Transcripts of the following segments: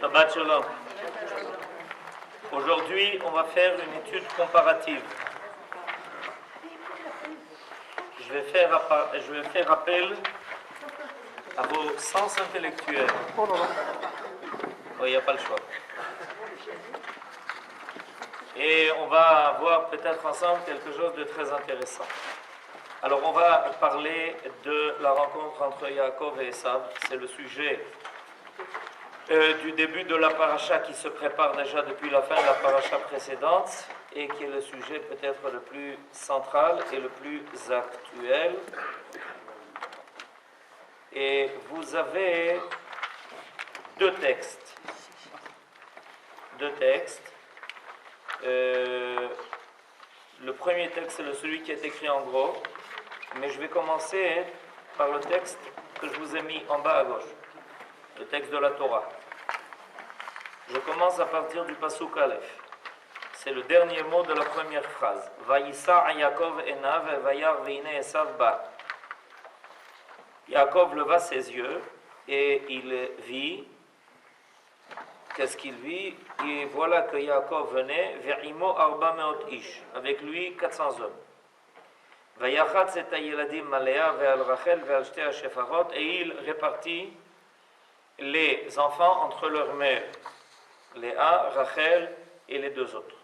Shabbat Shalom. Aujourd'hui, on va faire une étude comparative. Je vais faire appel à vos sens intellectuels. Il n'y a pas le choix. Et on va voir peut-être ensemble quelque chose de très intéressant. Alors, on va parler de la rencontre entre Yaakov et Esav. C'est le sujet du début de la paracha qui se prépare déjà depuis la fin de la paracha précédente et qui est le sujet peut-être le plus central et le plus actuel. Et vous avez deux textes. Le premier texte, c'est celui qui est écrit en gros, mais je vais commencer par le texte que je vous ai mis en bas à gauche, le texte de la Torah. Je commence à partir du Pasuk Aleph. C'est le dernier mot de la première phrase. Vayisa Yaakov enav vayar veine Esav ba. Yaakov leva ses yeux et il vit. Qu'est-ce qu'il vit? Et voilà que Yaakov venait vers Imo arba meot ish, avec lui 400 hommes. Vayachatz et hayeladim malea ve'al Rachel ve'al shtei hashefarot, et il répartit les enfants entre leurs mères, Léa, Rachel et les deux autres.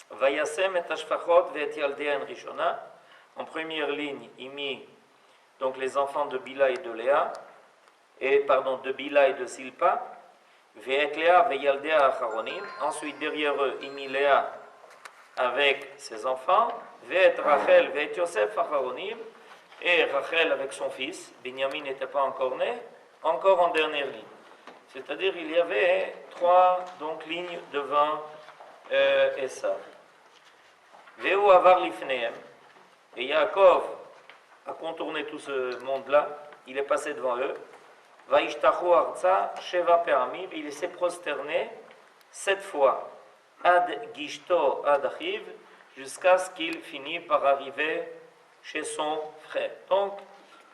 Vayasem et hashfachot ve'et yaldean rishona, en première ligne, il mit donc les enfants de Bila et de Léa, de Bila et de Silpa. Ve'et Léa ve'yaldea acharonim. Ensuite, derrière eux, il mit Léa avec ses enfants. Ve'et Rachel ve'et Yosef acharonim. Et Rachel avec son fils. Binyamin n'était pas encore né, encore en dernière ligne. C'est-à-dire, il y avait trois lignes devant Esav. Ve'u avar lifneem. Et Yaakov a contourné tout ce monde-là. Il est passé devant eux. Vaishtachu arza sheva pe'amim, il s'est prosterné 7 fois, ad gishto ad achiv, jusqu'à ce qu'il finisse par arriver chez son frère. Donc,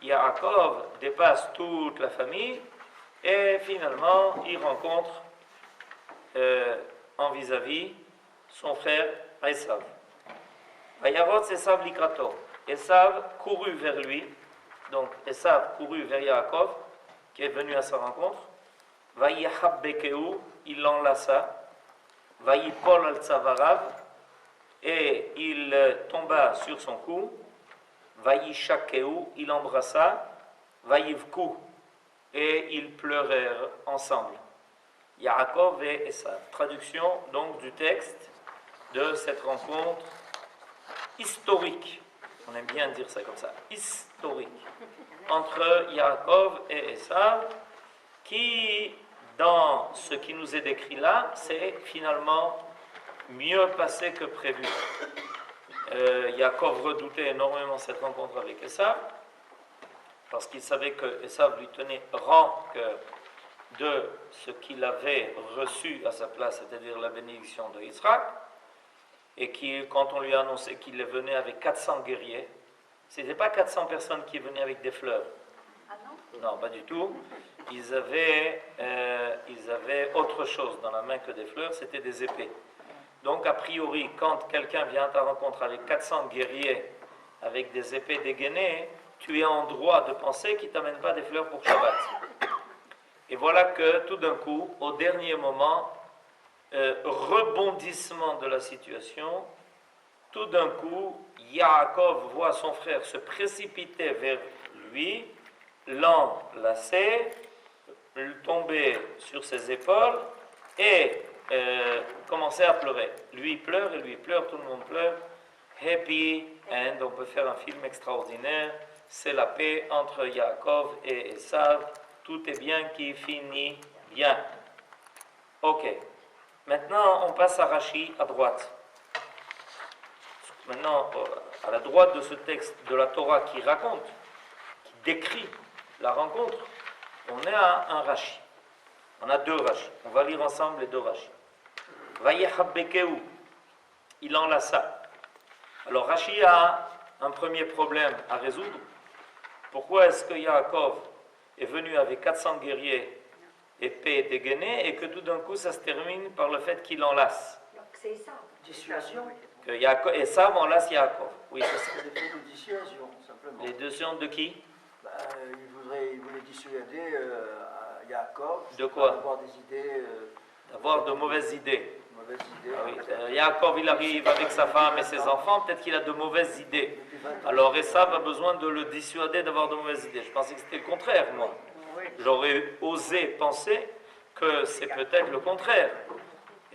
Yaakov dépasse toute la famille et finalement, il rencontre en vis-à-vis son frère Esav. Vayarotz Esav likrato. Esav courut vers lui, donc Esav courut vers Yaakov, qui est venu à sa rencontre. Vayihabbekeu, il l'enlaça. Vayipol al tzavarav, et il tomba sur son cou. Vayishakeu, il embrassa. Vayivku, et ils pleurèrent ensemble. Yaakov et Esav. Traduction donc du texte de cette rencontre historique. On aime bien dire ça comme ça, historique, entre Yaakov et Esav, qui, dans ce qui nous est décrit là, c'est finalement mieux passé que prévu. Yaakov redoutait énormément cette rencontre avec Esav, parce qu'il savait que Esav lui tenait rang de ce qu'il avait reçu à sa place, c'est-à-dire la bénédiction de Yitzhak, et qui, quand on lui a annoncé qu'il venait avec 400 guerriers, ce n'était pas 400 personnes qui venaient avec des fleurs. Ah non? Non, pas du tout. Ils avaient autre chose dans la main que des fleurs, c'était des épées. Donc, a priori, quand quelqu'un vient à ta rencontre avec 400 guerriers, avec des épées dégainées, tu es en droit de penser qu'il ne t'amène pas des fleurs pour Shabbat. Et voilà que, tout d'un coup, au dernier moment, rebondissement de la situation, tout d'un coup, Yaakov voit son frère se précipiter vers lui, l'enlacer, tomber sur ses épaules et commencer à pleurer. Lui pleure et lui pleure, tout le monde pleure. Happy end, on peut faire un film extraordinaire. C'est la paix entre Yaakov et Esav. Tout est bien qui finit bien. Ok. Maintenant, on passe à Rashi, à droite. Maintenant, à la droite de ce texte de la Torah qui raconte, qui décrit la rencontre, on est à un Rashi. On a deux Rashi. On va lire ensemble les deux Rashi. Vayehabbekeu, il enlaça. Alors Rashi a un premier problème à résoudre. Pourquoi est-ce que Yaakov est venu avec 400 guerriers épée dégainée, et que tout d'un coup ça se termine par le fait qu'il enlace. Donc c'est ça. Dissuasion. Que Esav enlace Yaakov. Oui, c'est ça. C'est l'effet de dissuasion, simplement. Les dissuasions de qui? Il voulait dissuader Yaakov. De quoi? D'avoir des idées. D'avoir de mauvaises idées. Mauvaises idées. Ah oui, Yaakov, il arrive avec sa femme et ses enfants, peut-être qu'il a de mauvaises idées. Alors Esav a besoin de le dissuader d'avoir de mauvaises idées. Je pensais que c'était le contraire, moi. J'aurais osé penser que c'est peut-être le contraire.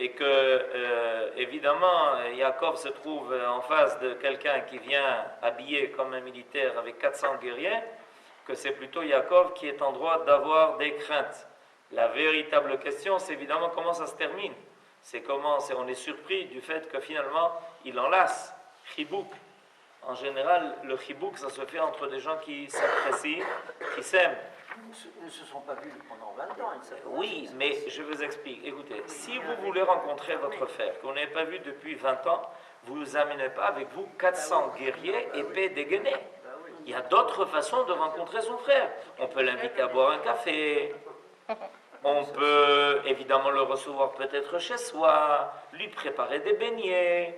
Et que, évidemment, Yaakov se trouve en face de quelqu'un qui vient habillé comme un militaire avec 400 guerriers, que c'est plutôt Yaakov qui est en droit d'avoir des craintes. La véritable question, c'est évidemment comment ça se termine. On est surpris du fait que finalement, il enlace. Chibouk. En général, le chibouk, ça se fait entre des gens qui s'apprécient, qui s'aiment. Ils ne se sont pas vus pendant 20 ans. Oui, mais je vous explique. Écoutez, si vous voulez rencontrer votre frère, que vous n'avez pas vu depuis 20 ans, vous ne amenez pas avec vous 400 guerriers épées dégainés. Il y a d'autres façons de rencontrer son frère. On peut l'inviter à boire un café. On peut évidemment le recevoir peut-être chez soi, lui préparer des beignets.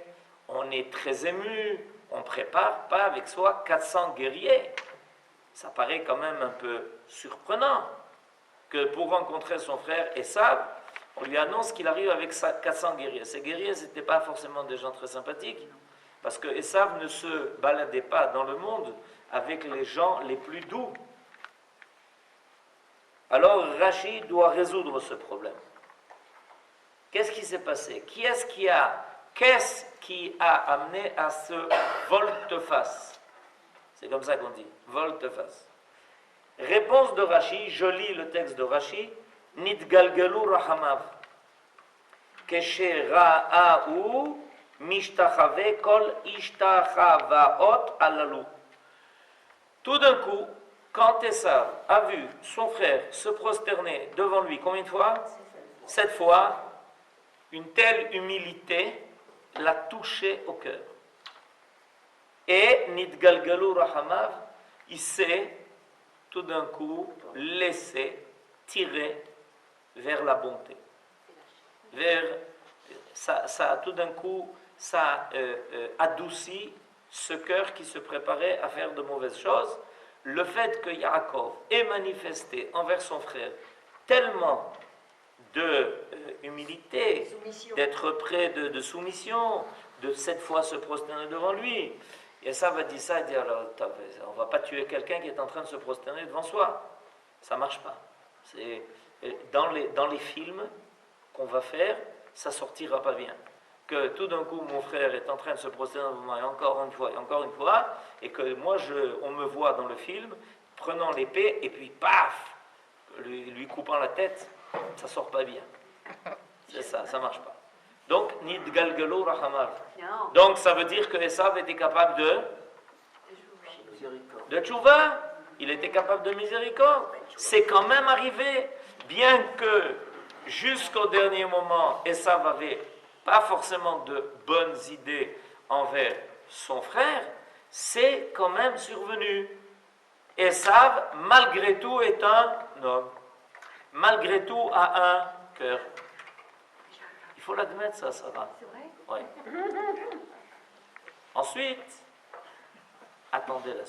On est très ému. On ne prépare pas avec soi 400 guerriers. Ça paraît quand même un peu surprenant que pour rencontrer son frère Esav, on lui annonce qu'il arrive avec 400 guerriers. Ces guerriers, ce n'étaient pas forcément des gens très sympathiques, parce que Esav ne se baladait pas dans le monde avec les gens les plus doux. Alors Rashi doit résoudre ce problème. Qu'est-ce qui s'est passé? Qu'est-ce qui a amené à ce volte-face? C'est comme ça qu'on dit, volte-face. Réponse de Rashi, je lis le texte de Rashi, Nitgalgalu rahamav, keshe ra'au mishtachave kol ishtachavaot alalu. Tout d'un coup, quand Esav a vu son frère se prosterner devant lui, combien de fois? 7 fois, une telle humilité l'a touché au cœur. Et Nidgalgalu Rahamav, il s'est tout d'un coup laissé tirer vers la bonté. Tout d'un coup, ça adoucit ce cœur qui se préparait à faire de mauvaises choses. Le fait que Yaakov ait manifesté envers son frère tellement de humilité, d'être près de soumission, de 7 fois se prosterner devant lui. Et ça va dire ça, et dire alors, on ne va pas tuer quelqu'un qui est en train de se prosterner devant soi. Ça ne marche pas. Dans les films qu'on va faire, ça ne sortira pas bien. Que tout d'un coup, mon frère est en train de se prosterner devant moi, et encore une fois, et que moi, on me voit dans le film, prenant l'épée, et puis paf, lui coupant la tête, ça ne sort pas bien. C'est ça ne marche pas. Donc, Nidgalgalu Rahamav. Donc, ça veut dire que Esav était capable de tchouva. Il était capable de miséricorde. C'est quand même arrivé, bien que jusqu'au dernier moment, Esav avait pas forcément de bonnes idées envers son frère, c'est quand même survenu. Esav, malgré tout, est un homme. Malgré tout, a un cœur. Il faut l'admettre, ça va. C'est vrai? Oui. Ensuite, attendez la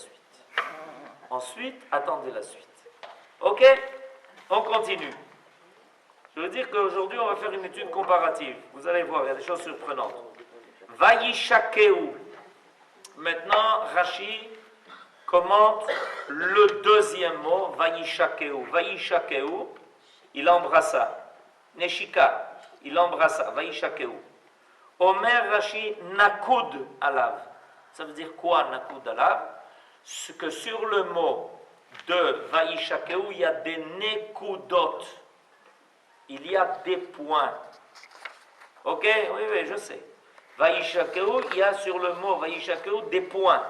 suite. Ok? On continue. Je veux dire qu'aujourd'hui, on va faire une étude comparative. Vous allez voir, il y a des choses surprenantes. Vayishakeu. Maintenant, Rashi commente le deuxième mot, Vayishakeu. Vayishakeu, il embrassa. Neshika. Il embrassa, Vaishakeu. Omer Rashi Nakud Alav. Ça veut dire quoi Nakud Alav? Ce que sur le mot de Vaishakeu, il y a des nekudot. Il y a des points. Ok? Oui, je sais. Vaishakeu, il y a sur le mot Vaishakeu des points.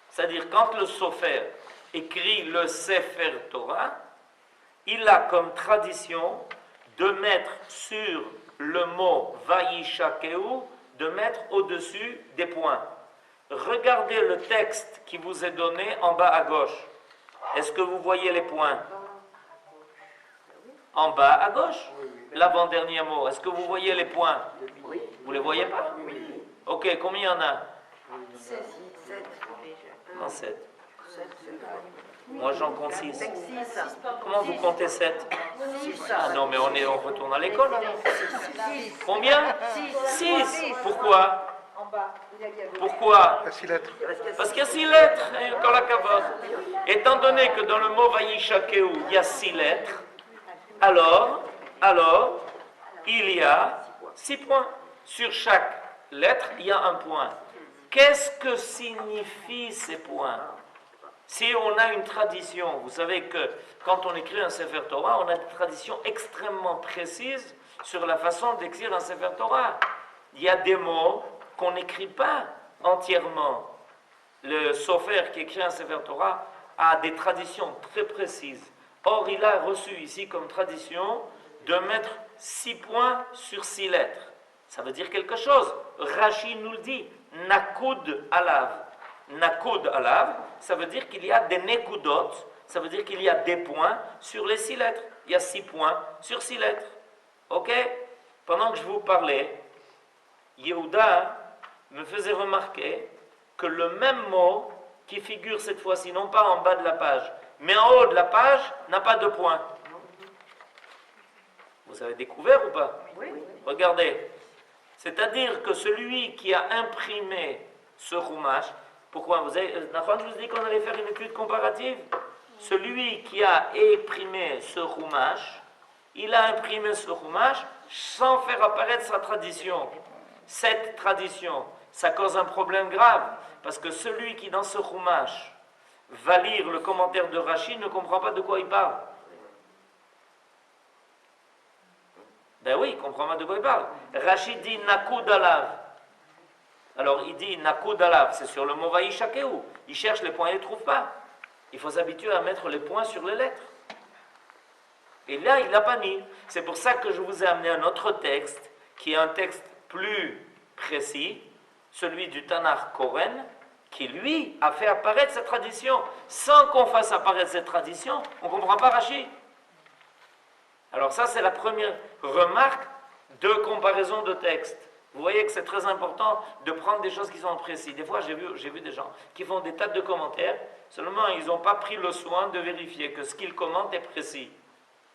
C'est-à-dire, quand le Sofer écrit le Sefer Torah, il a comme tradition de mettre sur le mot Vaishakeu, de mettre au-dessus des points. Regardez le texte qui vous est donné en bas à gauche. Est-ce que vous voyez les points? En bas à gauche. Oui, oui. L'avant-dernier mot. Est-ce que vous voyez les points? Oui. Vous ne les voyez pas? Ok, combien il y en a? 7. Non, 7. 7, Moi, j'en compte 6. 6. Comment vous comptez 7? 6. Ah non, mais on retourne à l'école. Combien? 6. Pourquoi? En bas, il y a Pourquoi? 6 lettres. Parce qu'il y a 6 lettres. Quand la cavote. Étant donné que dans le mot Vaïshakeu, il y a 6 lettres, alors, il y a 6 points. Sur chaque lettre, il y a un point. Qu'est-ce que signifient ces points? Si on a une tradition, vous savez que quand on écrit un Sefer Torah, on a des traditions extrêmement précises sur la façon d'écrire un Sefer Torah. Il y a des mots qu'on n'écrit pas entièrement. Le Sofer qui écrit un Sefer Torah a des traditions très précises. Or, il a reçu ici comme tradition de mettre 6 points sur 6 lettres. Ça veut dire quelque chose. Rashi nous le dit. Nakud alav. Nakud alav, ça veut dire qu'il y a des nekudot, ça veut dire qu'il y a des points sur les 6 lettres. Il y a 6 points sur 6 lettres. Ok? Pendant que je vous parlais, Yehuda me faisait remarquer que le même mot qui figure cette fois-ci, non pas en bas de la page, mais en haut de la page, n'a pas de points. Vous avez découvert ou pas? Oui. Regardez. C'est-à-dire que celui qui a imprimé ce chumash, pourquoi je vous ai dit qu'on allait faire une étude comparative. Celui qui a imprimé ce chumash, il a imprimé ce chumash sans faire apparaître sa tradition. Cette tradition, ça cause un problème grave, parce que celui qui dans ce chumash va lire le commentaire de Rashi ne comprend pas de quoi il parle. Ben oui, il ne comprend pas de quoi il parle. Rashi dit Nakud alav. Alors il dit Nakud alav, c'est sur le mot Vaïshakeu. Il cherche les points, il ne les trouve pas. Il faut s'habituer à mettre les points sur les lettres. Et là, il n'a pas mis. C'est pour ça que je vous ai amené un autre texte, qui est un texte plus précis, celui du Tanakh Koren, qui lui a fait apparaître cette tradition. Sans qu'on fasse apparaître cette tradition, on ne comprend pas Rashi. Alors ça, c'est la première remarque de comparaison de texte. Vous voyez que c'est très important de prendre des choses qui sont précises. Des fois, j'ai vu des gens qui font des tas de commentaires, seulement ils n'ont pas pris le soin de vérifier que ce qu'ils commentent est précis.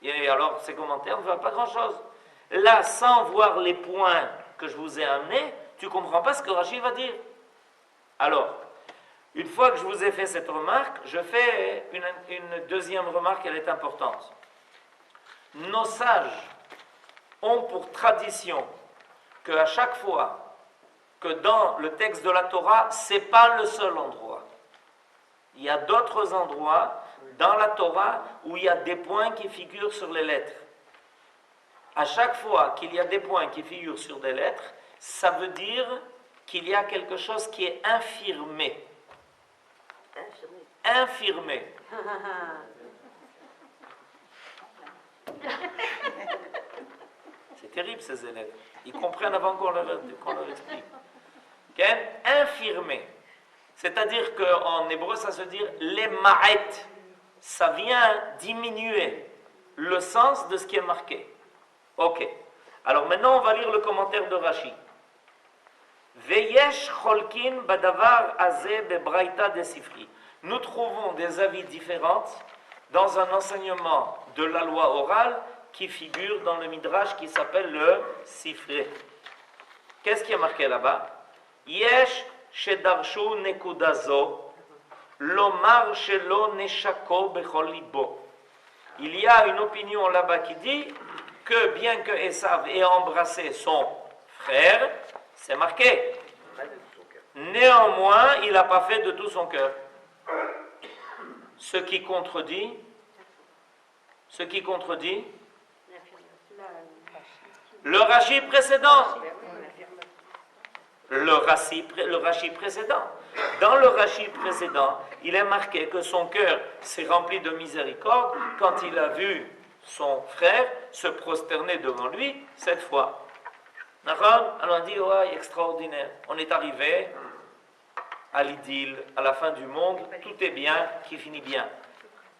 Et alors, ces commentaires ne valent pas grand-chose. Là, sans voir les points que je vous ai amenés, tu ne comprends pas ce que Rashi va dire. Alors, une fois que je vous ai fait cette remarque, je fais une deuxième remarque, elle est importante. Nos sages ont pour tradition qu'à chaque fois que dans le texte de la Torah, ce n'est pas le seul endroit. Il y a d'autres endroits dans la Torah où il y a des points qui figurent sur les lettres. À chaque fois qu'il y a des points qui figurent sur des lettres, ça veut dire qu'il y a quelque chose qui est infirmé. Infirmé. C'est terrible ces élèves. Ils comprennent avant qu'on leur explique. Infirmé. C'est-à-dire qu'en hébreu, ça se dit les ma'et. Ça vient diminuer le sens de ce qui est marqué. Ok. Alors maintenant, on va lire le commentaire de Rashi. Veyesh cholkin badavar azeh bebraïta de sifri. Nous trouvons des avis différents dans un enseignement de la loi orale qui figure dans le Midrash qui s'appelle le Sifré. Qu'est-ce qui est marqué là-bas? Yesh shedarshu nekudazo lomar shelo neshako bechol libo. Il y a une opinion là-bas qui dit que bien que Esav ait embrassé son frère, c'est marqué. Néanmoins, il n'a pas fait de tout son cœur. Ce qui contredit le Rashi précédent. Le Rashi précédent. Dans le Rashi précédent, il est marqué que son cœur s'est rempli de miséricorde quand il a vu son frère se prosterner devant lui cette fois. Alors on dit, ouais, extraordinaire. On est arrivé à l'idylle, à la fin du monde, tout est bien, qui finit bien.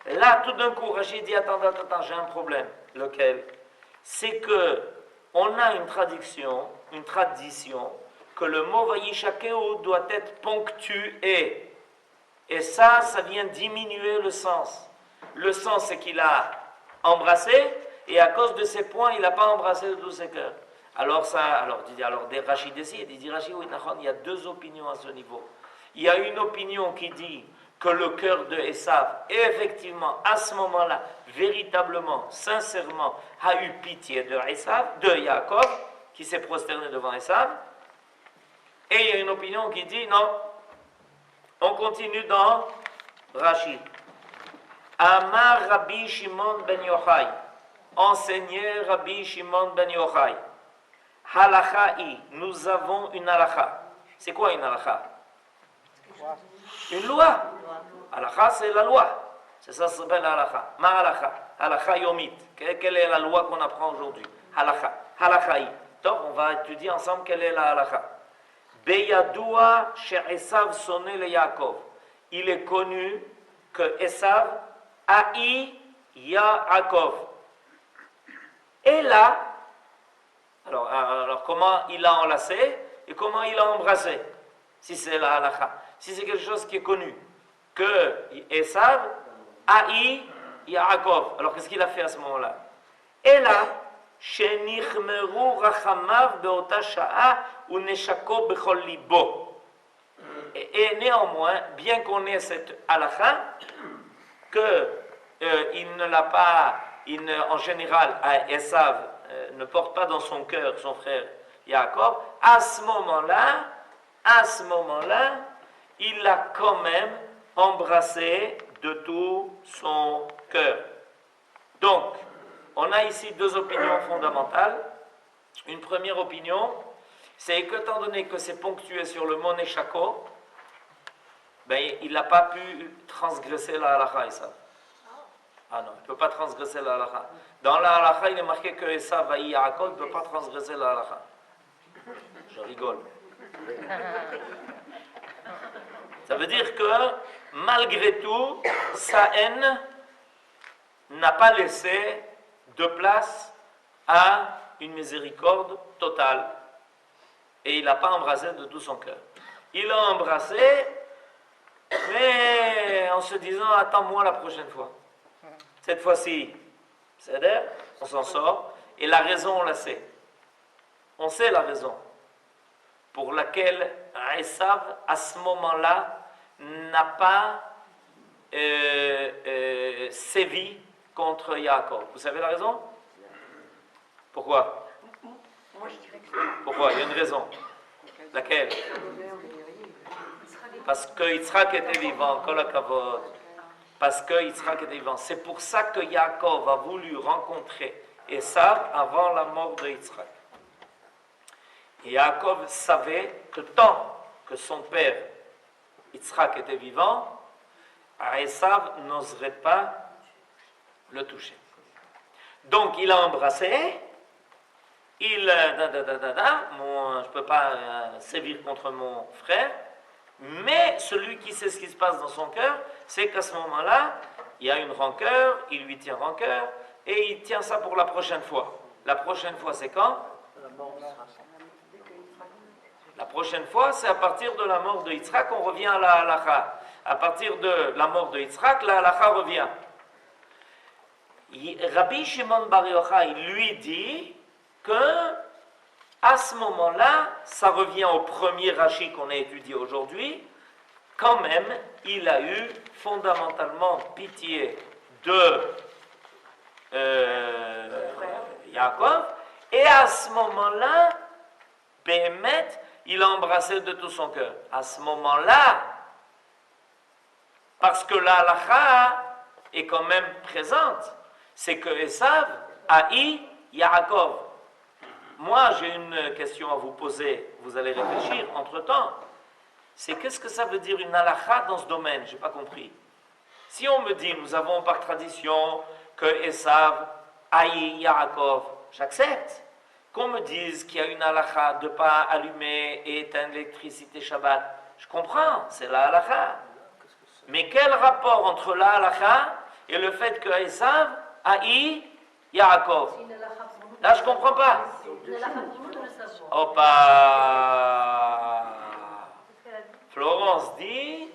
Là, tout d'un coup, Rashi dit, attends, j'ai un problème. Lequel? C'est que on a une tradition que le mot Vayishakeu doit être ponctué. Et ça vient diminuer le sens. Le sens, c'est qu'il a embrassé, et à cause de ces points, il n'a pas embrassé de tous ses cœurs. Alors des Rachid ici, il dit Rachid, oui, il y a deux opinions à ce niveau. Il y a une opinion qui dit que le cœur de Esav, effectivement, à ce moment-là, véritablement, sincèrement, a eu pitié de Yaakov, qui s'est prosterné devant Esav. Et il y a une opinion qui dit non. On continue dans Rashi. Amar Rabbi Shimon ben Yochai. Enseignait Rabbi Shimon ben Yochai. Halacha'i. Nous avons une halakha. C'est quoi une halakha? Une loi. Halakha, c'est la loi. C'est ça, ça s'appelle halakha. Ma halakha. Halakha yomit. Quelle est la loi qu'on apprend aujourd'hui? Halakha. Halacha'i. Donc, on va étudier ensemble quelle est la halakha. Beyadoua chez Esav sonné le Yaakov. Il est connu que Esav haït Yaakov. Et là, alors comment il a enlacé et comment il a embrassé? Si c'est la halakha, si c'est quelque chose qui est connu, que Esav haït Yaakov. Alors qu'est-ce qu'il a fait à ce moment-là? Et là, Shenichmeru rachamav beota sha'a uneshako bechol libo. Et néanmoins, bien qu'on ait cette halakha, que il ne l'a pas, en général, Esav ne porte pas dans son cœur son frère Yaakov, à ce moment-là, il l'a quand même embrassé de tout son cœur. Donc, on a ici deux opinions fondamentales. Une première opinion, c'est qu'étant donné que c'est ponctué sur le mot Neshako, il n'a pas pu transgresser la halakha Esav. Ah non, il ne peut pas transgresser la halakha. Dans la halakha, il est marqué que Esav haït Yaakov ne peut pas transgresser la halakha. Je rigole. Ça veut dire que, malgré tout, sa haine n'a pas laissé de place à une miséricorde totale. Et il n'a pas embrassé de tout son cœur. Il a embrassé, mais en se disant, attends-moi la prochaine fois. Cette fois-ci, c'est-à-dire, on s'en sort. Et la raison, on la sait. On sait la raison pour laquelle Esav, à ce moment-là, n'a pas sévi contre Yaakov. Vous savez la raison? Pourquoi? Moi, je dirais que Pourquoi? Il y a une raison. Laquelle? Parce que Yitzhak était vivant, Kol HaKavod. Parce que Yitzhak était vivant. C'est pour ça que Yaakov a voulu rencontrer Esav avant la mort de Yitzhak. Et Yaakov savait que tant que son père Yitzhak était vivant, Esav n'oserait pas le toucher. Donc il a embrassé, je ne peux pas sévir contre mon frère, mais celui qui sait ce qui se passe dans son cœur, c'est qu'à ce moment-là, il y a une rancœur, il lui tient rancœur, et il tient ça pour la prochaine fois. La prochaine fois, c'est quand? La prochaine fois, c'est à partir de la mort de Yitzhak, on revient à la halakha. À partir de la mort de Yitzhak, la halakha revient. Rabbi Shimon bar Yochai lui dit que à ce moment-là, ça revient au premier Rashi qu'on a étudié aujourd'hui, quand même, il a eu fondamentalement pitié de Yaakov, et à ce moment-là, Béhémet, il a embrassé de tout son cœur. À ce moment-là, parce que la halakha est quand même présente, c'est que Esav haït Yaakov. Moi, j'ai une question à vous poser, vous allez réfléchir entre-temps. C'est qu'est-ce que ça veut dire une halakha dans ce domaine? Je n'ai pas compris. Si on me dit, nous avons par tradition que Esav haït Yaakov, j'accepte. Qu'on me dise qu'il y a une halakha de ne pas allumer et éteindre l'électricité Shabbat, je comprends, c'est la halakha. Mais quel rapport entre la halakha et le fait que Esav haït Yaakov. C'est une halakha pour nous. Là, je comprends pas. Une halakha pour nous de le savoir. Opa. Florence dit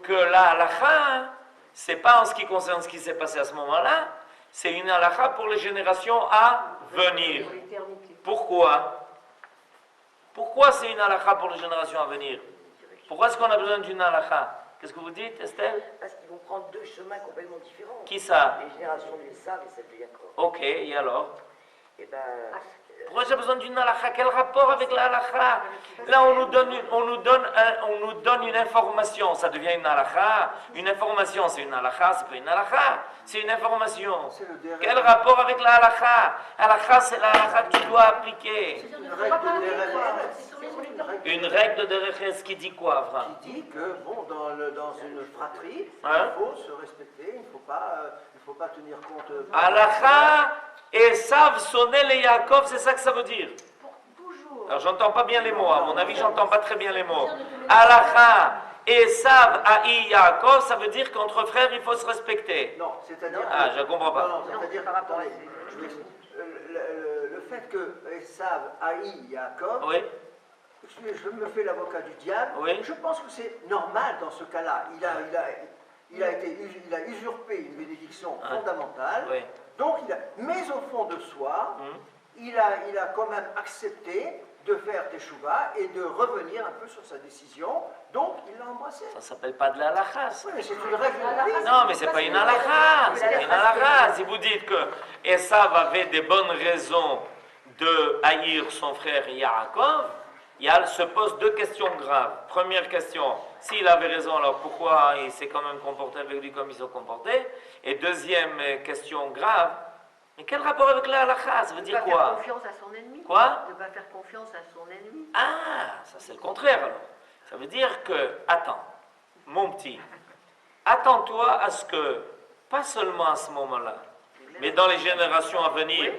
que la halakha, c'est pas en ce qui concerne ce qui s'est passé à ce moment-là, c'est une halakha pour les générations à venir. Pour l'éternité. Pourquoi? Pourquoi c'est une halakha pour les générations à venir? Pourquoi est-ce qu'on a besoin d'une halakha? Qu'est-ce que vous dites, Estelle? Parce qu'ils vont prendre deux chemins complètement différents. Qui ça? Les générations de Esav et celle de Jacob. Ok, et alors? Et ben, Pourquoi j'ai besoin d'une halakha? Quel rapport avec la halakha? Là, on nous donne une information, ça devient une halakha. Une information, c'est une halakha, c'est pas une halakha, c'est une information. C'est le derrière. Quel rapport avec la halakha? Halakha, c'est la halakha que tu dois appliquer. C'est-à-dire, Une ne faut règle pas de parler, Derech. quoi. C'est sur les trucs. Une règle de Dereches qui dit quoi, Avram? Qui dit que, bon, dans une fratrie, Hein? il faut se respecter, il ne faut pas tenir compte. Halakha, Esav sonnait les Yaakov, c'est ça que ça veut dire. Pour toujours. Alors j'entends pas bien les mots, à mon avis j'entends pas très bien les mots. Halakha, Esav, Aï, Yaakov, ça veut dire qu'entre frères il faut se respecter. Non, c'est-à-dire. Ah, je comprends pas. Non, c'est-à-dire, par rapport à attendez, je vous explique. Le fait que Esav haït Jacob, Oui, je me fais l'avocat du diable, Oui. je pense que c'est normal dans ce cas-là. Il a usurpé une bénédiction Ah. fondamentale, oui. donc mais au fond de soi, il a quand même accepté de faire teshuva et de revenir un peu sur sa décision, donc il l'a embrassé. Ça s'appelle pas de la halakha. ça. Oui, mais c'est une règle de vie. Non, mais c'est pas une halakha. C'est pas une halakha. Si vous dites que Esav avait des bonnes raisons de haïr son frère Yaakov, se pose deux questions graves. Première question, s'il avait raison, alors pourquoi il s'est quand même comporté avec lui comme il s'est comporté? Et deuxième question grave, mais quel rapport avec la halakha? Ça veut De dire ne pas faire quoi? confiance à son ennemi. Quoi? De ne pas faire confiance à son ennemi. Ah, ça c'est le contraire alors. Ça veut dire que, attends, mon petit, attends-toi à ce que, pas seulement à ce moment-là, mais dans les générations à venir,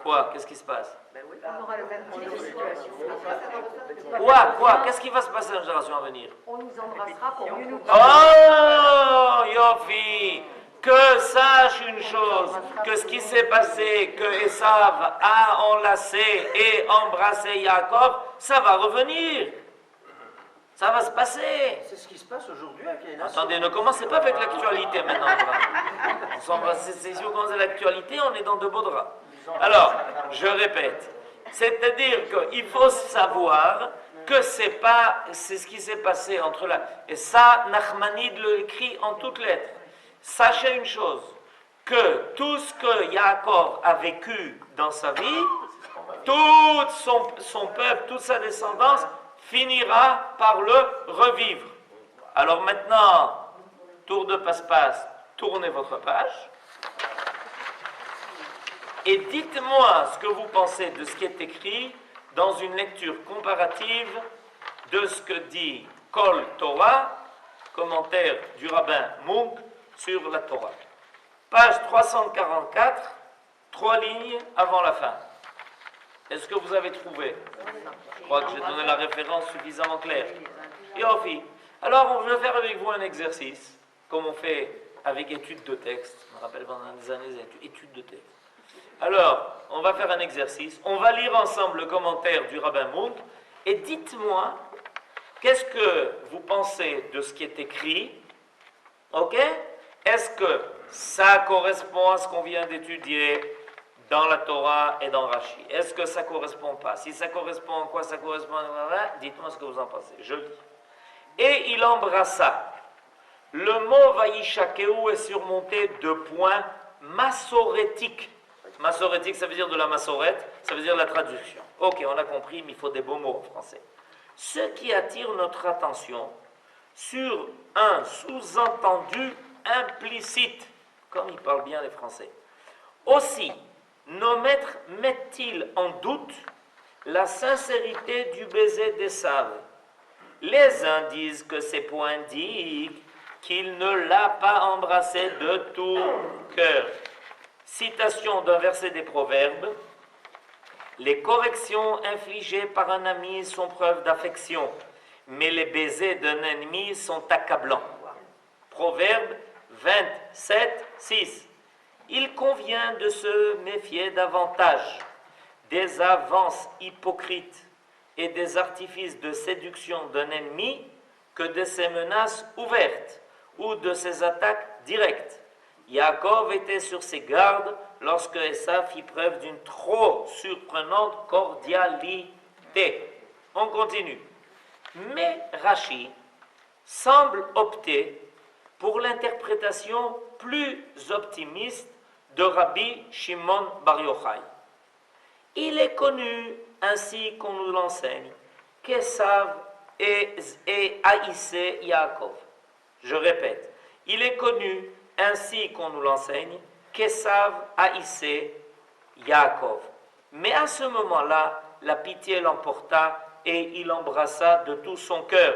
quoi? Qu'est-ce qui se passe? Ben oui. On aura le même type de situation. Quoi? Qu'est-ce qui va se passer dans les générations à venir? On nous embrassera pour mieux nous Oh, Yofi! Que sache une chose, que ce qui s'est passé, que Esav a enlacé et embrassé Jacob, ça va revenir. Ça va se passer. C'est ce qui se passe aujourd'hui avec les nations. Attendez, ne commencez pas avec l'actualité maintenant. On s'embrasse, si vous commencez l'actualité, on est dans de beaux draps. Alors, je répète, c'est-à-dire qu'il faut savoir que c'est ce qui s'est passé entre là. Et ça, Nachmanide le écrit en toutes lettres. Sachez une chose, que tout ce que Yaakov a vécu dans sa vie, tout son peuple, toute sa descendance, finira par le revivre. Alors maintenant, tour de passe-passe, tournez votre page et dites-moi ce que vous pensez de ce qui est écrit dans une lecture comparative de ce que dit Kol Torah, commentaire du rabbin Munk sur la Torah. Page 344, 3 lignes avant la fin. Est-ce que vous avez trouvé? Je crois que j'ai donné la référence suffisamment claire. Yofi. Alors, je vais faire avec vous un exercice, comme on fait avec études de texte. Je me rappelle pendant des années, études de texte. Alors, on va faire un exercice. On va lire ensemble le commentaire du rabbin Munk et dites-moi, qu'est-ce que vous pensez de ce qui est écrit? Ok? Est-ce que ça correspond à ce qu'on vient d'étudier dans la Torah et dans Rashi? Est-ce que ça ne correspond pas? Si ça correspond, à quoi ça correspond? Dites-moi ce que vous en pensez. Je lis. Et il embrassa. Le mot Vaïshakeu est surmonté de points massorétiques. Massorétique, ça veut dire de la massorette, ça veut dire la traduction. Ok, on a compris, mais il faut des beaux mots en français. Ce qui attire notre attention sur un sous-entendu implicite, comme ils parlent bien les Français. Aussi, nos maîtres mettent-ils en doute la sincérité du baiser d'Esav? Les uns disent que ces points indiquent qu'il ne l'a pas embrassé de tout cœur. Citation d'un verset des Proverbes. Les corrections infligées par un ami sont preuve d'affection, mais les baisers d'un ennemi sont accablants. Proverbe 27, 6. Il convient de se méfier davantage des avances hypocrites et des artifices de séduction d'un ennemi que de ses menaces ouvertes ou de ses attaques directes. Yaakov était sur ses gardes lorsque Esav fit preuve d'une trop surprenante cordialité. On continue. Mais Rashi semble opter pour l'interprétation plus optimiste de Rabbi Shimon Bar Yochai. Il est connu, ainsi qu'on nous l'enseigne, qu'Esav haïssait Yaakov. Je répète, il est connu, ainsi qu'on nous l'enseigne, qu'Esav haïssait Yaakov. Mais à ce moment-là, la pitié l'emporta et il l'embrassa de tout son cœur.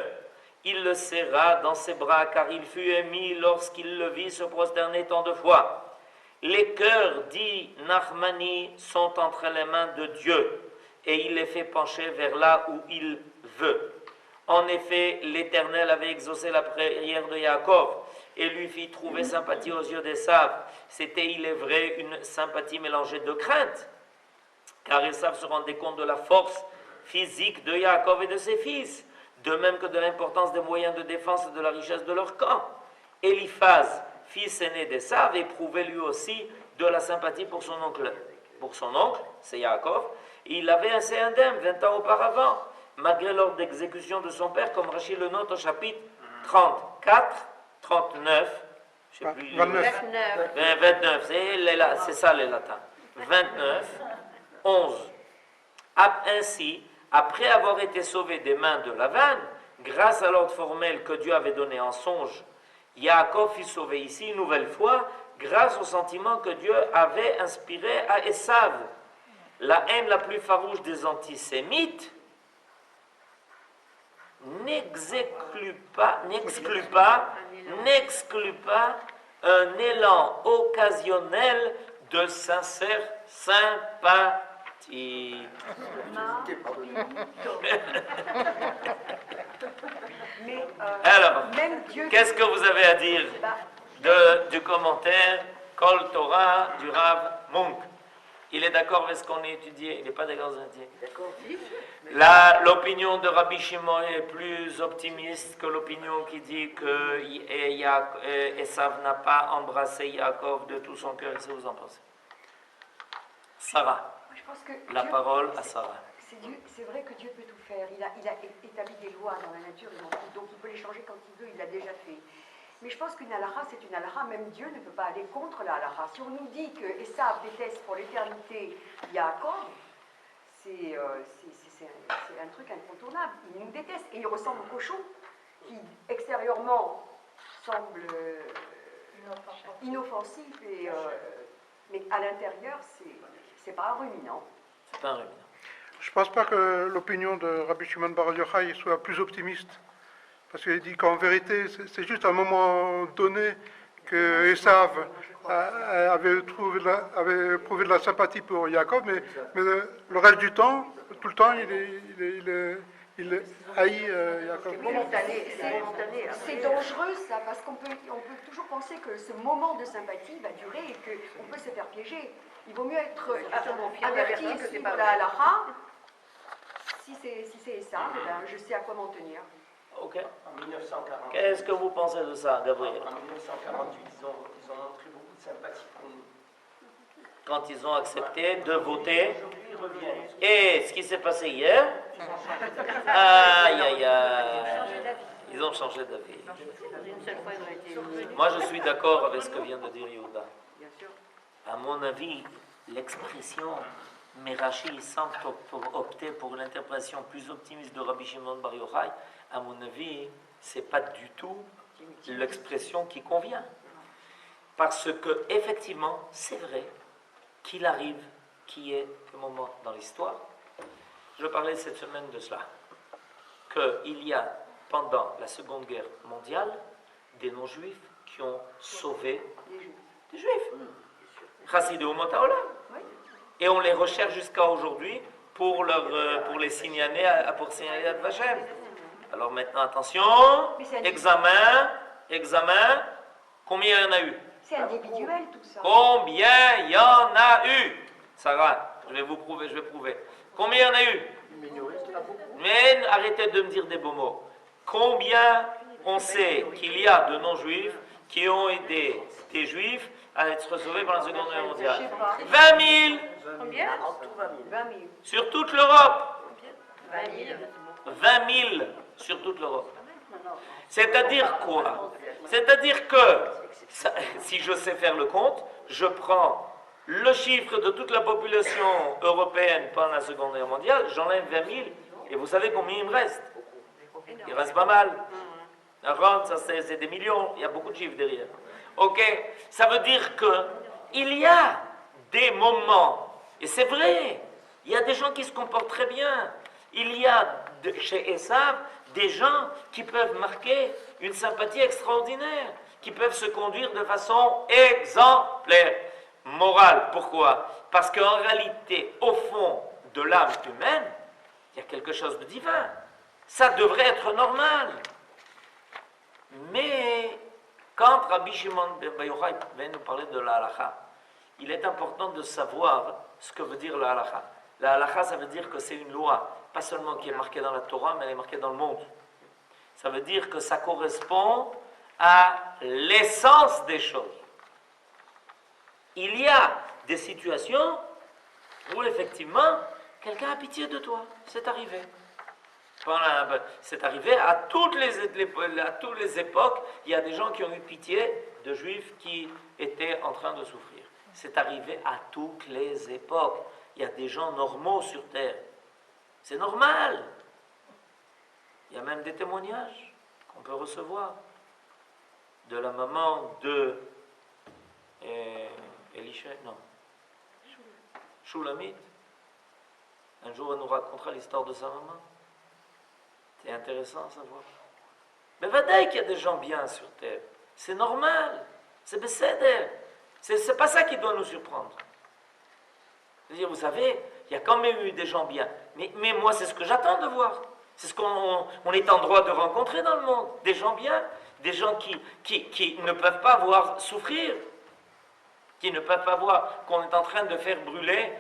Il le serra dans ses bras car il fut ému lorsqu'il le vit se prosterner tant de fois. Les cœurs, dit Nachmani, sont entre les mains de Dieu et il les fait pencher vers là où il veut. En effet, l'Éternel avait exaucé la prière de Yaakov et lui fit trouver sympathie aux yeux d'Esav. C'était, il est vrai, une sympathie mélangée de crainte, car Esav se rendait compte de la force physique de Yaakov et de ses fils, de même que de l'importance des moyens de défense et de la richesse de leur camp. Eliphaz, fils aîné d'Esav, éprouvait lui aussi de la sympathie pour son oncle. Pour son oncle, c'est Yaakov, il avait assez indemne 20 ans auparavant, malgré l'ordre d'exécution de son père, comme Rachid le note au chapitre 34, 39, je sais plus, 29. 29, c'est ça les latins. 29, 11. Ainsi, après avoir été sauvé des mains de Lavan, grâce à l'ordre formel que Dieu avait donné en songe, Yaakov fut sauvé ici une nouvelle fois grâce au sentiment que Dieu avait inspiré à Esav. La haine la plus farouche des antisémites n'exclut pas un élan occasionnel de sincère sympathie. Mais Alors, même Dieu. qu'est-ce que vous avez à dire du commentaire Kol Torah du Rav Munk? Il est d'accord avec ce qu'on a étudié? Il n'est pas d'accord avec ce qu'on a étudié? D'accord. L'opinion de Rabbi Shimon est plus optimiste que l'opinion qui dit que Esav n'a pas embrassé Yaakov de tout son cœur. Qu'est-ce que vous en pensez? Sarah, Je pense que la Dieu- parole à Sarah. C'est vrai que Dieu peut tout faire. Il a établi des lois dans la nature, donc il peut les changer quand il veut, il l'a déjà fait. Mais je pense qu'une halakha, c'est une halakha, même Dieu ne peut pas aller contre la halakha. Si on nous dit que Esav déteste pour l'éternité Yaakov, c'est un truc incontournable. Il nous déteste et il ressemble au cochon qui extérieurement semble inoffensif, mais à l'intérieur, c'est pas un ruminant. C'est pas un ruminant. Je ne pense pas que l'opinion de Rabbi Shimon Bar Yochai soit plus optimiste. Parce qu'il dit qu'en vérité, c'est juste à un moment donné que Esav avait prouvé de la sympathie pour Yaakov, mais le reste du temps, tout le temps, il haït Yaakov. C'est dangereux ça, parce qu'on peut toujours penser que ce moment de sympathie va durer et qu'on peut se faire piéger. Il vaut mieux être averti que c'est pas la halakha. Si c'est ça, je sais à quoi m'en tenir. Ok. En 1948. Qu'est-ce que vous pensez de ça, Gabriel? En 1948, ils ont montré beaucoup de sympathie pour nous. Quand ils ont accepté de voter. Aujourd'hui, ils reviennent. Et ce qui s'est passé hier, aïe aïe aïe, ils ont changé d'avis. Une seule fois, ils ont été revenus. Moi, je suis d'accord avec ce que vient de dire Yehuda. Bien sûr. À mon avis, l'expression Merachi semble opter pour l'interprétation plus optimiste de Rabbi Shimon Bar Yochai. À mon avis, c'est pas du tout l'expression qui convient. Parce que, effectivement, c'est vrai qu'il arrive qu'il y ait un moment dans l'histoire. Je parlais cette semaine de cela. Qu'il y a, pendant la Seconde Guerre mondiale, des non-juifs qui ont sauvé des juifs. Chassidé ou Motaola. Et on les recherche jusqu'à aujourd'hui pour les signaler pour signaler à Vashem. Alors maintenant, attention, examen, combien il y en a eu? C'est individuel tout ça. Combien il y en a eu? Sarah, je vais prouver. Combien il y en a eu? Mais arrêtez de me dire des beaux mots. Combien on sait qu'il y a de non-juifs qui ont aidé des juifs à être sauvés pendant la Seconde Guerre mondiale? 20 000 Combien? 20 000. sur toute l'Europe. 20 000. 20 000 sur toute l'Europe. C'est-à-dire quoi? C'est-à-dire que, si je sais faire le compte, je prends le chiffre de toute la population européenne pendant la Seconde Guerre mondiale, j'enlève 20 000, et vous savez combien il me reste? Il reste pas mal. Ça c'est des millions, il y a beaucoup de chiffres derrière. Ok, ça veut dire que il y a des moments, et c'est vrai, il y a des gens qui se comportent très bien. Il y a chez Esav des gens qui peuvent marquer une sympathie extraordinaire, qui peuvent se conduire de façon exemplaire, morale. Pourquoi? Parce qu'en réalité, au fond de l'âme humaine, il y a quelque chose de divin. Ça devrait être normal. Mais quand Rabbi Shimon ben Yochai vient nous parler de la halakha, il est important de savoir ce que veut dire la halakha. La halakha, ça veut dire que c'est une loi, pas seulement qui est marquée dans la Torah, mais elle est marquée dans le monde. Ça veut dire que ça correspond à l'essence des choses. Il y a des situations où effectivement, quelqu'un a pitié de toi. C'est arrivé. C'est arrivé à toutes les époques, il y a des gens qui ont eu pitié de juifs qui étaient en train de souffrir. C'est arrivé à toutes les époques. Il y a des gens normaux sur terre. C'est normal. Il y a même des témoignages qu'on peut recevoir de la maman de Elisha, non, Shulamit. Un jour, elle nous racontera l'histoire de sa maman. C'est intéressant à savoir. Mais vadaï qu'il y a des gens bien sur terre. C'est normal. C'est besséder. C'est pas ça qui doit nous surprendre. C'est-à-dire, vous savez, il y a quand même eu des gens bien. Mais moi, c'est ce que j'attends de voir. C'est ce qu'on est en droit de rencontrer dans le monde. Des gens bien. Des gens qui ne peuvent pas voir souffrir. Qui ne peuvent pas voir qu'on est en train de faire brûler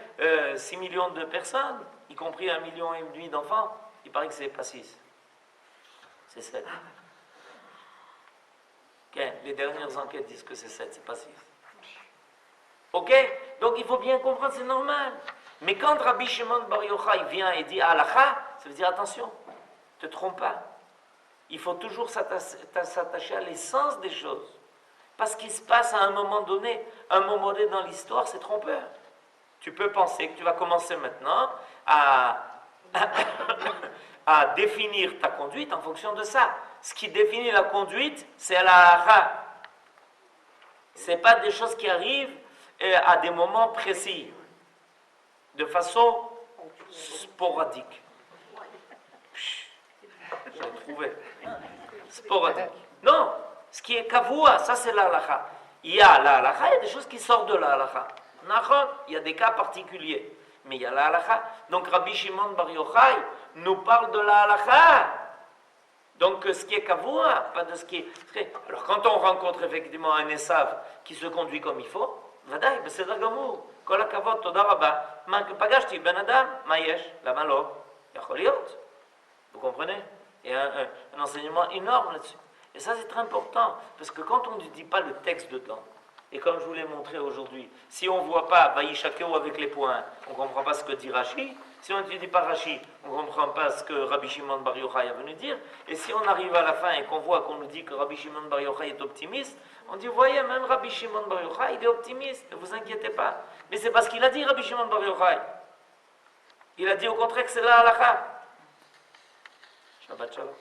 6 millions de personnes, y compris 1,5 million d'enfants. Il paraît que c'est pas 6. C'est 7. Okay. Les dernières enquêtes disent que c'est 7, c'est pas 6. Ok? Donc il faut bien comprendre, c'est normal. Mais quand Rabbi Shimon Bar Yochai vient et dit halakha, ça veut dire attention, ne te trompe pas. Il faut toujours s'attacher à l'essence des choses. Parce qu'il se passe à un moment donné dans l'histoire, c'est trompeur. Tu peux penser que tu vas commencer maintenant à définir ta conduite en fonction de ça. Ce qui définit la conduite, c'est la halakha. Ce n'est pas des choses qui arrivent à des moments précis, de façon sporadique. Je l'ai trouvé. Sporadique. Non, ce qui est kavua, ça c'est la halakha. Il y a la halakha, il y a des choses qui sortent de la halakha. Il y a des cas particuliers, mais il y a la halakha. Donc Rabbi Shimon Bar Yochai nous parle de la halakha. Donc ce qui est kavua, pas de ce qui est... Alors quand on rencontre effectivement un Esav qui se conduit comme il faut, vadaï, בסדר גמור, כל הכבוד, תודה רבה. מה פגשתי בן אדם, מה יש? למה לא? יכול להיות. Vous comprenez? Il y a un enseignement énorme là-dessus. Et ça c'est très important, parce que quand on ne dit pas le texte dedans, et comme je vous l'ai montré aujourd'hui, si on ne voit pas Vaïshakeo avec les points, on ne comprend pas ce que dit Rashi. Si on ne dit pas Rashi, on ne comprend pas ce que Rabbi Shimon Bar Yochai a venu dire. Et si on arrive à la fin et qu'on voit qu'on nous dit que Rabbi Shimon Bar Yochai est optimiste, on dit, vous voyez, même Rabbi Shimon Bar Yochai, il est optimiste, ne vous inquiétez pas. Mais c'est parce qu'il a dit Rabbi Shimon Bar Yochai. Il a dit au contraire que c'est la halakha. Shabbat shalom.